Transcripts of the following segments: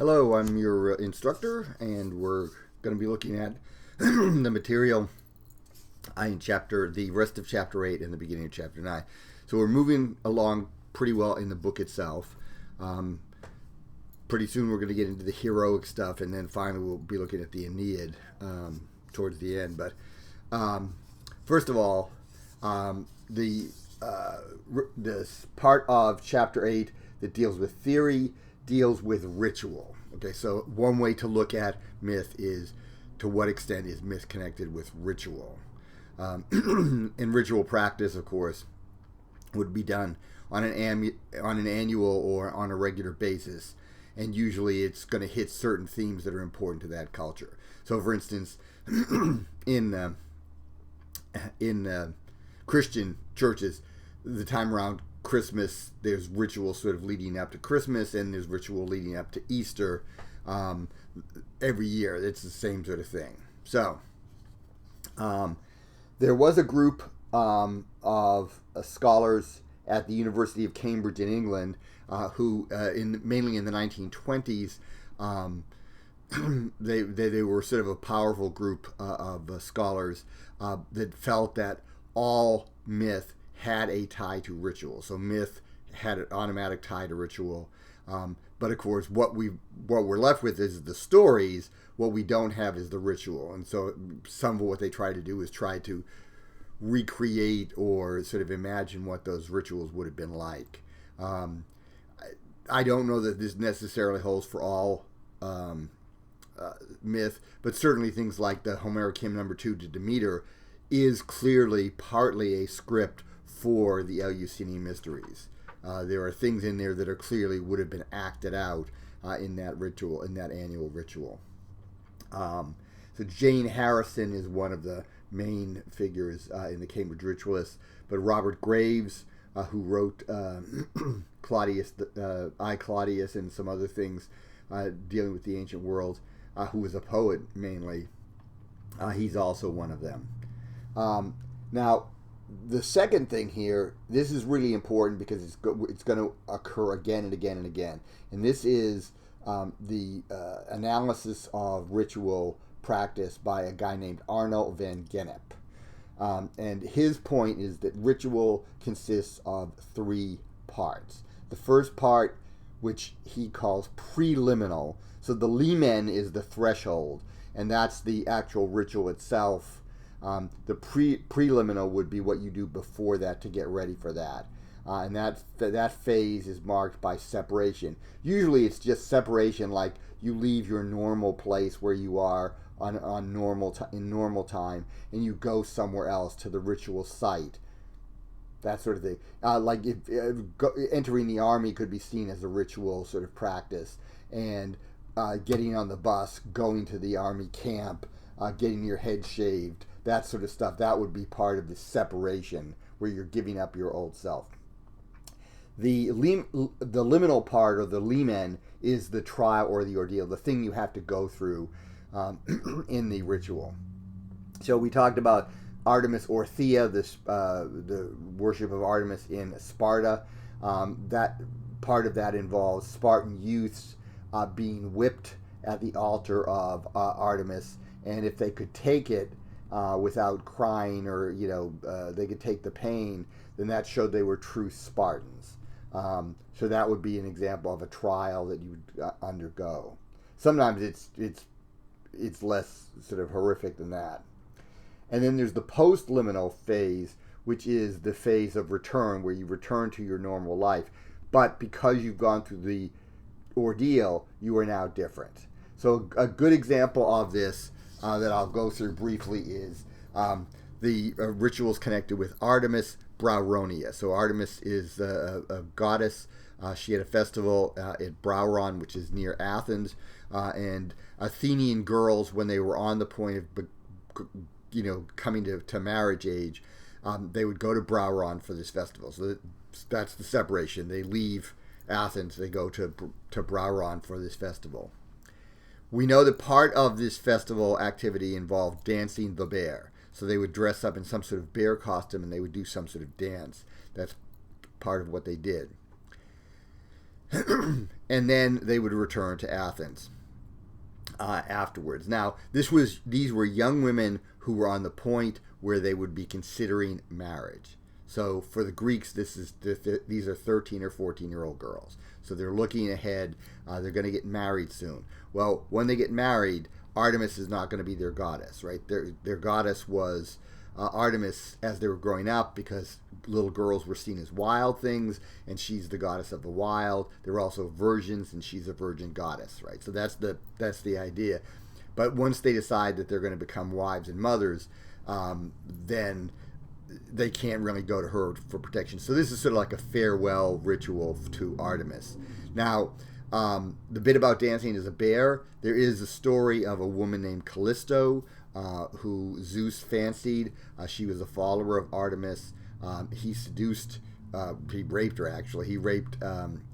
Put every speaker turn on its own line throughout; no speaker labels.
Hello, I'm your instructor, and we're going to be looking at the material in the rest of Chapter 8 and the beginning of Chapter 9. So we're moving along pretty well in the book itself. Pretty soon we're going to get into the heroic stuff, and then finally we'll be looking at the Aeneid towards the end. But first of all, this part of Chapter 8 that deals with theory deals with ritual. Okay, so one way to look at myth is to what extent is myth connected with ritual. And ritual practice, of course, would be done on an annual or on a regular basis, and usually it's going to hit certain themes that are important to that culture. So, for instance, in Christian churches, the time around Christmas, there's ritual sort of leading up to Christmas, and there's ritual leading up to Easter every year. It's the same sort of thing. So there was a group of scholars at the University of Cambridge in England who, mainly in the 1920s, they were sort of a powerful group of scholars that felt that all myth had a tie to ritual. So myth had an automatic tie to ritual. But of course, what we're left with is the stories. What we don't have is the ritual. And so some of what they try to do is try to recreate or sort of imagine what those rituals would have been like. I don't know that this necessarily holds for all myth, but certainly things like the Homeric hymn number 2 to Demeter is clearly partly a script for the Eleusinian mysteries. There are things in there that are clearly would have been acted out in that ritual, in that annual ritual. So Jane Harrison is one of the main figures in the Cambridge RItualists, but Robert Graves, who wrote Claudius, Claudius, and some other things dealing with the ancient world, who was a poet mainly, he's also one of them. Now, the second thing here, this is really important because it's going to occur again and again and again. And this is the analysis of ritual practice by a guy named Arnold van Gennep. And his point is that ritual consists of 3 parts. The first part, which he calls preliminal. So the limen is the threshold, and that's the actual ritual itself. The preliminal would be what you do before that to get ready for that. And that phase is marked by separation. Usually it's just separation, like you leave your normal place where you are in normal time, and you go somewhere else to the ritual site. That sort of thing. Like entering the army could be seen as a ritual sort of practice, and getting on the bus, going to the army camp, getting your head shaved, that sort of stuff, that would be part of the separation where you're giving up your old self. The liminal part, or the limen, is the trial or the ordeal, the thing you have to go through in the ritual. So we talked about Artemis or Thea, the worship of Artemis in Sparta. That part of that involves Spartan youths being whipped at the altar of Artemis, and if they could take it without crying, or they could take the pain, then that showed they were true Spartans. So that would be an example of a trial that you would undergo. Sometimes it's less sort of horrific than that. And then there's the post-liminal phase, which is the phase of return, where you return to your normal life, but because you've gone through the ordeal, you are now different. So a good example of this that I'll go through briefly is the rituals connected with Artemis, Brauronia. So Artemis is a goddess. She had a festival at Brauron, which is near Athens, and Athenian girls, when they were on the point of coming to marriage age, they would go to Brauron for this festival. So that's the separation. They leave Athens, they go to Brauron for this festival. We know that part of this festival activity involved dancing the bear. So they would dress up in some sort of bear costume and they would do some sort of dance. That's part of what they did. And then they would return to Athens afterwards. Now, these were young women who were on the point where they would be considering marriage. So for the Greeks, these are 13 or 14-year-old girls. So they're looking ahead. They're going to get married soon. Well, when they get married, Artemis is not going to be their goddess, right? Their goddess was Artemis as they were growing up, because little girls were seen as wild things, and she's the goddess of the wild. There were also virgins, and she's a virgin goddess, right? So that's the idea. But once they decide that they're going to become wives and mothers, then they can't really go to her for protection. So this is sort of like a farewell ritual to Artemis. Now, the bit about dancing as a bear, there is a story of a woman named Callisto who Zeus fancied. She was a follower of Artemis. He raped her, actually. He raped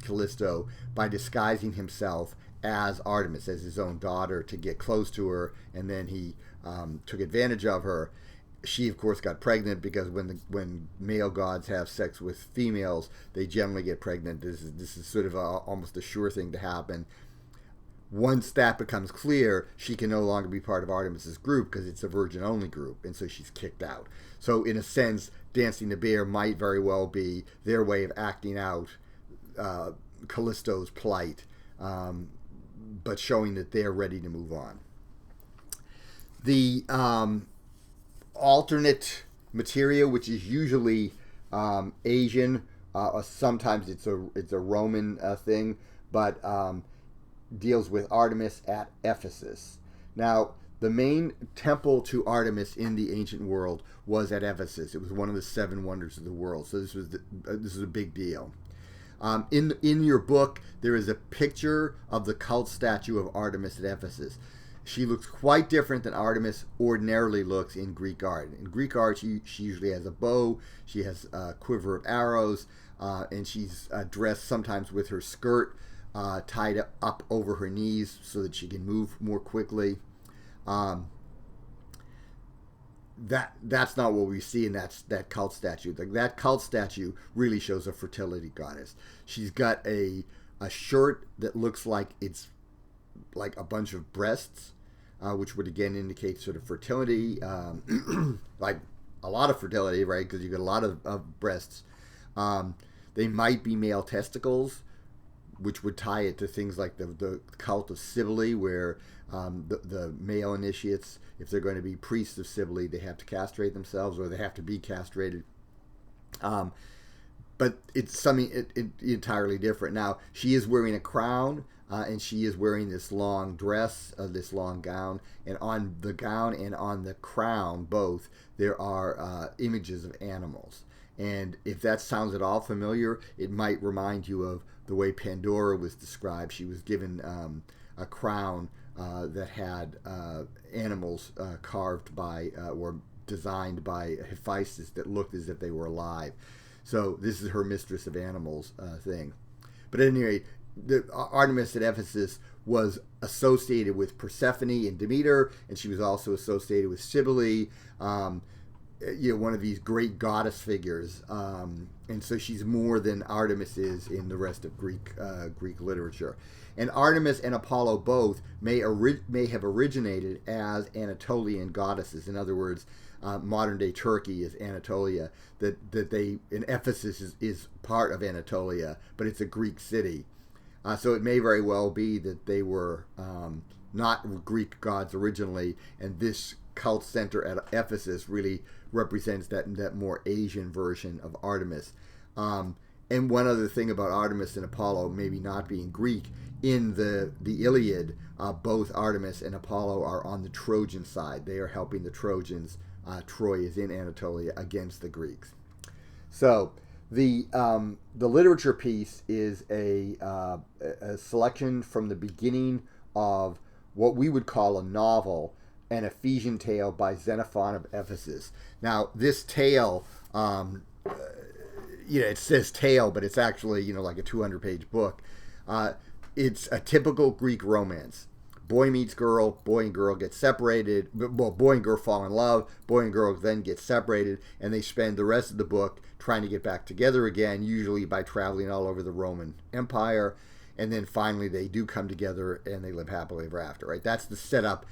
Callisto by disguising himself as Artemis, as his own daughter, to get close to her, and then he took advantage of her. She, of course, got pregnant, because when male gods have sex with females, they generally get pregnant. This is sort of almost a sure thing to happen. Once that becomes clear, she can no longer be part of Artemis's group, because it's a virgin-only group, and so she's kicked out. So, in a sense, dancing the bear might very well be their way of acting out Callisto's plight, but showing that they're ready to move on. The alternate material, which is usually Asian, sometimes it's a Roman thing, but deals with Artemis at Ephesus. Now, the main temple to Artemis in the ancient world was at Ephesus. It was one of the 7 wonders of the world, so this is a big deal. In your book, there is a picture of the cult statue of Artemis at Ephesus. She looks quite different than Artemis ordinarily looks in Greek art. In Greek art, she usually has a bow, she has a quiver of arrows, and she's dressed sometimes with her skirt tied up over her knees so that she can move more quickly. That's not what we see in that cult statue. That cult statue really shows a fertility goddess. She's got a shirt that looks like it's like a bunch of breasts, which would again indicate sort of fertility, like a lot of fertility, right? Because you got a lot of breasts. They might be male testicles, which would tie it to things like the cult of Cybele, where the male initiates, if they're going to be priests of Cybele, they have to castrate themselves, or they have to be castrated. But it's something entirely different. Now, she is wearing a crown, and she is wearing this long dress, this long gown, and on the gown and on the crown, both, there are images of animals. And if that sounds at all familiar, it might remind you of the way Pandora was described. She was given a crown that had animals carved by or designed by Hephaestus that looked as if they were alive. So this is her mistress of animals thing. But at any rate, the Artemis at Ephesus was associated with Persephone and Demeter, and she was also associated with Cybele, one of these great goddess figures. And so she's more than Artemis is in the rest of Greek literature. And Artemis and Apollo both may have originated as Anatolian goddesses. In other words, modern day Turkey is Anatolia. That in Ephesus is part of Anatolia, but it's a Greek city. So it may very well be that they were not Greek gods originally, and this cult center at Ephesus really represents that more Asian version of Artemis. And one other thing about Artemis and Apollo maybe not being Greek, in the Iliad, both Artemis and Apollo are on the Trojan side. They are helping the Trojans. Troy is in Anatolia against the Greeks. So the literature piece is a selection from the beginning of what we would call a novel, an Ephesian Tale by Xenophon of Ephesus. Now, this tale, it says tale, but it's actually, like a 200-page book. It's a typical Greek romance, boy meets girl, boy and girl get separated. Well, boy and girl fall in love, boy and girl then get separated, and they spend the rest of the book trying to get back together again, usually by traveling all over the Roman Empire. And then finally they do come together and they live happily ever after, right? That's the setup.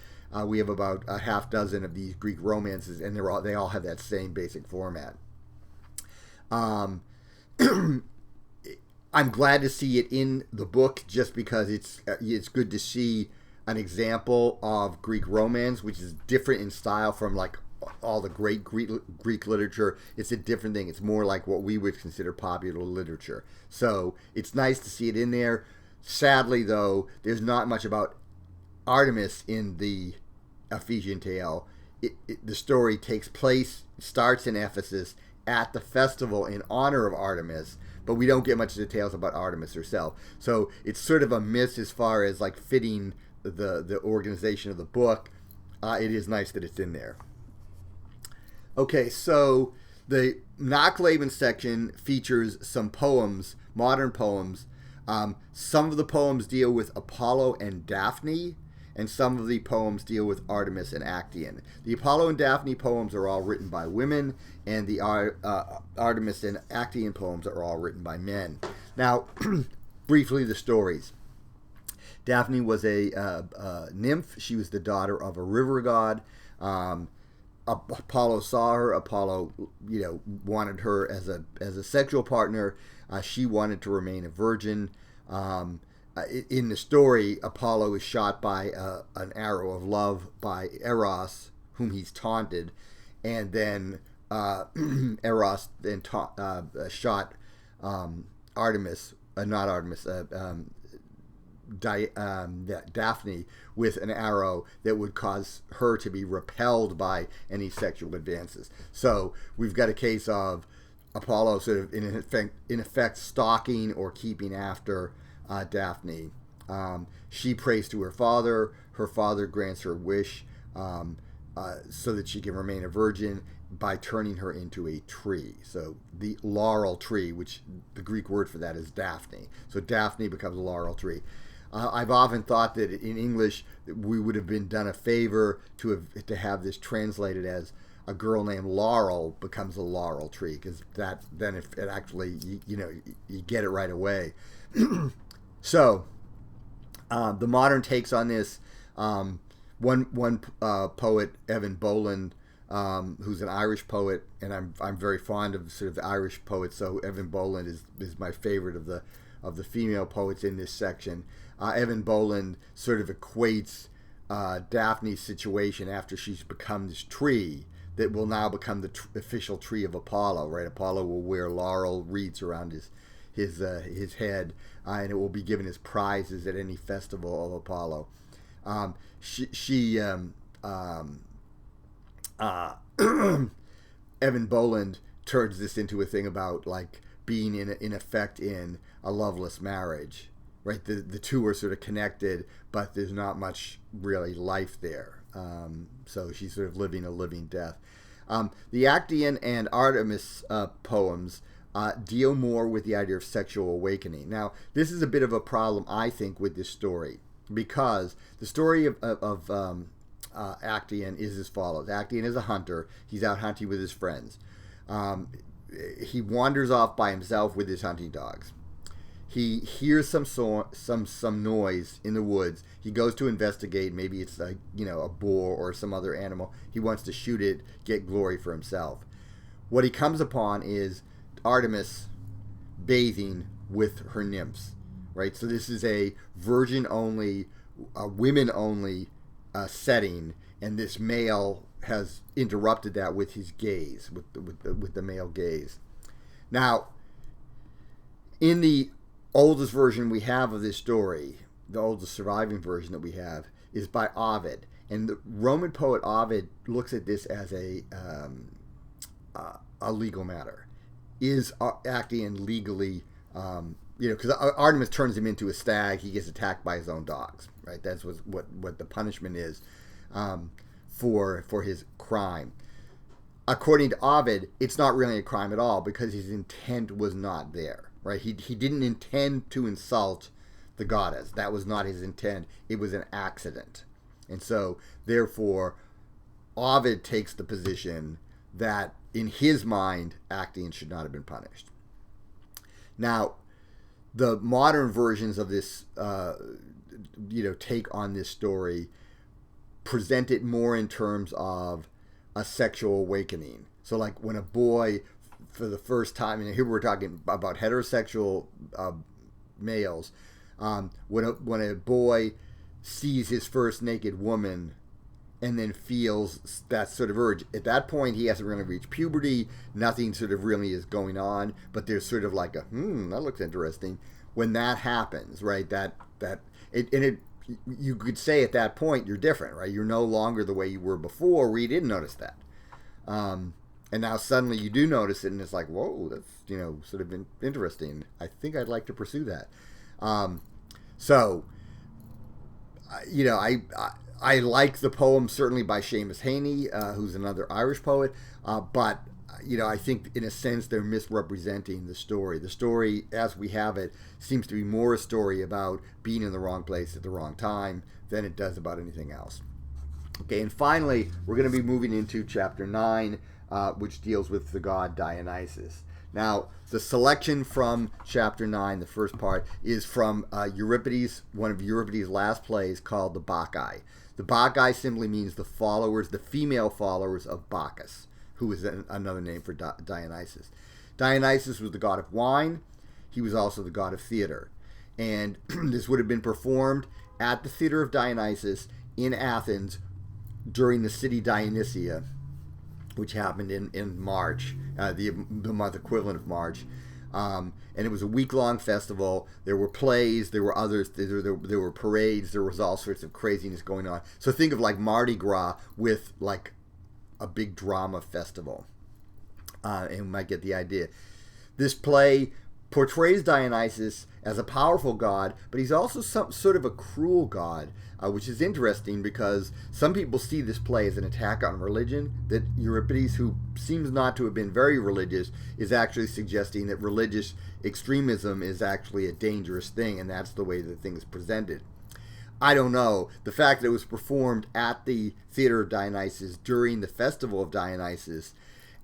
We have about a half dozen of these Greek romances, and they all have that same basic format. I'm glad to see it in the book just because it's good to see an example of Greek romance, which is different in style from like all the great Greek literature. It's a different thing. It's more like what we would consider popular literature. So it's nice to see it in there. Sadly, though, there's not much about Artemis in the Ephesian Tale. The story starts in Ephesus at the festival in honor of Artemis, but we don't get much details about Artemis herself. So it's sort of a miss as far as like fitting the organization of the book. It is nice that it's in there. Okay, so the Nachleben section features some poems, modern poems. Some of the poems deal with Apollo and Daphne, and some of the poems deal with Artemis and Actaeon. The Apollo and Daphne poems are all written by women, and the Artemis and Actaeon poems are all written by men. Now, briefly, the stories. Daphne was a nymph. She was the daughter of a river god. Apollo saw her. Apollo, wanted her as a sexual partner. She wanted to remain a virgin. In the story, Apollo is shot by an arrow of love by Eros, whom he's taunted, and then Eros then shot Artemis, not Artemis, Daphne with an arrow that would cause her to be repelled by any sexual advances. So we've got a case of Apollo sort of in effect stalking or keeping after Daphne. She prays to her father. Her father grants her wish so that she can remain a virgin by turning her into a tree. So the laurel tree, which the Greek word for that is Daphne. So Daphne becomes a laurel tree. I've often thought that in English we would have been done a favor to have this translated as a girl named Laurel becomes a laurel tree, because then if it actually you get it right away. So the modern takes on this, one poet, Evan Boland, who's an Irish poet, and I'm very fond of sort of the Irish poets. So Evan Boland is my favorite of the female poets in this section. Evan Boland sort of equates Daphne's situation after she's become this tree that will now become the official tree of Apollo. Right? Apollo will wear laurel wreaths around his head, and it will be given as prizes at any festival of Apollo. Evan Boland turns this into a thing about like being in effect in a loveless marriage, right? The two are sort of connected, but there's not much really life there. So she's sort of living a living death. The Actaeon and Artemis poems deal more with the idea of sexual awakening. Now, this is a bit of a problem, I think, with this story, because the story of Actaeon is as follows. Actaeon is a hunter. He's out hunting with his friends. He wanders off by himself with his hunting dogs. He hears some noise in the woods. He goes to investigate. Maybe it's a boar or some other animal. He wants to shoot it, get glory for himself. What he comes upon is Artemis bathing with her nymphs, right? So this is a virgin-only, women-only setting, and this male has interrupted that with his gaze, with the male gaze. Now, in the oldest version we have of this story, the oldest surviving version that we have, is by Ovid, and the Roman poet Ovid looks at this as a legal matter. Is Actaeon legally, because Artemis turns him into a stag, he gets attacked by his own dogs, right? That's what the punishment is for his crime. According to Ovid, it's not really a crime at all because his intent was not there, right? He didn't intend to insult the goddess. That was not his intent. It was an accident. And so, therefore, Ovid takes the position that, in his mind, Actaeon should not have been punished. Now, the modern versions of this, take on this story present it more in terms of a sexual awakening. So, like when a boy, for the first time, and here we're talking about heterosexual males, when a boy sees his first naked woman and then feels that sort of urge, at that point he hasn't really reached puberty, nothing sort of really is going on, but there's sort of like that looks interesting. When that happens, right, you could say at that point you're different, right? You're no longer the way you were before, where you didn't notice that. And now suddenly you do notice it, and it's like, whoa, that's, sort of interesting. I think I'd like to pursue that. I like the poem, certainly by Seamus Heaney, who's another Irish poet, but I think in a sense they're misrepresenting the story. The story, as we have it, seems to be more a story about being in the wrong place at the wrong time than it does about anything else. Okay, and finally, we're going to be moving into chapter 9, which deals with the god Dionysus. Now, the selection from chapter 9, the first part, is from Euripides, one of Euripides' last plays called the Bacchae. The Bacchae simply means the female followers of Bacchus, who is another name for Dionysus. Dionysus was the god of wine. He was also the god of theater. And this would have been performed at the theater of Dionysus in Athens during the city Dionysia, which happened in March, the month equivalent of March. And it was a week-long festival. There were plays, there were others, there were parades, there was all sorts of craziness going on. So think of like Mardi Gras with like a big drama festival. And we might get the idea. This play portrays Dionysus as a powerful god, but he's also some sort of a cruel god, which is interesting because some people see this play as an attack on religion, that Euripides, who seems not to have been very religious, is actually suggesting that religious extremism is actually a dangerous thing, and that's the way the thing is presented. I don't know. The fact that it was performed at the Theater of Dionysus during the Festival of Dionysus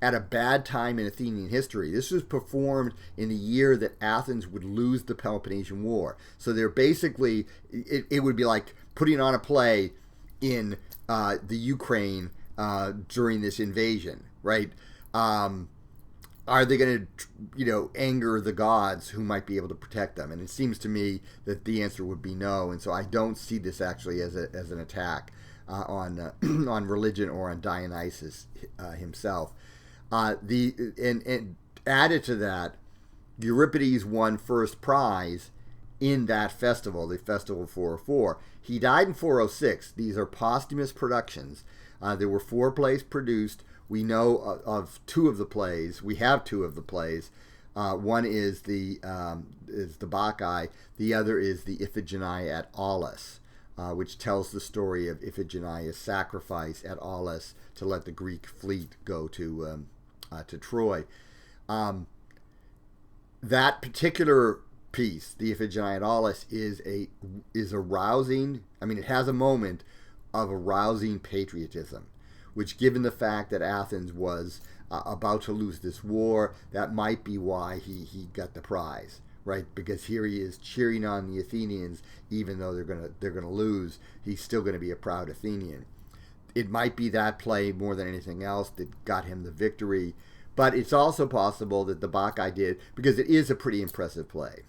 at a bad time in Athenian history. This was performed in the year that Athens would lose the Peloponnesian War. So they're basically, it would be like putting on a play in the Ukraine during this invasion, right? Are they going to, anger the gods who might be able to protect them? And it seems to me that the answer would be no. And so I don't see this actually as an attack on religion or on Dionysus himself. And added to that, Euripides won first prize in that festival, the Festival of 404. He died in 406. These are posthumous productions. There were 4 plays produced. We know of 2 of the plays. We have 2 of the plays. One is the Bacchae. The other is the Iphigenia at Aulis, which tells the story of Iphigenia's sacrifice at Aulis to let the Greek fleet go to Troy. That particular piece, the Iphigenia at Aulis, is arousing. I mean, it has a moment of arousing patriotism, which, given the fact that Athens was about to lose this war, that might be why he got the prize, right? Because here he is cheering on the Athenians, even though they're gonna lose. He's still gonna be a proud Athenian. It might be that play more than anything else that got him the victory, but it's also possible that the Bacchae did, because it is a pretty impressive play.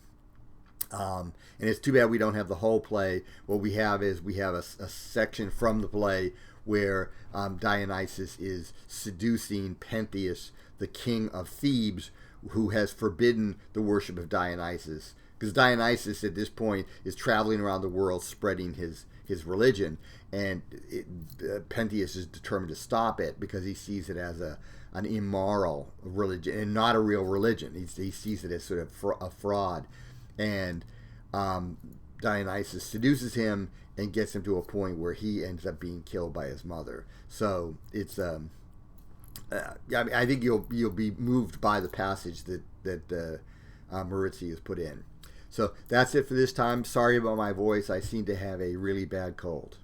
And it's too bad we don't have the whole play. What we have is a section from the play where Dionysus is seducing Pentheus, the king of Thebes, who has forbidden the worship of Dionysus. Because Dionysus at this point is traveling around the world spreading his religion, and Pentheus is determined to stop it because he sees it as an immoral religion and not a real religion. He sees it as sort of a fraud. And Dionysus seduces him and gets him to a point where he ends up being killed by his mother. So it's I think you'll be moved by the passage that Maurizio has put in. So that's it for this time. Sorry about my voice. I seem to have a really bad cold.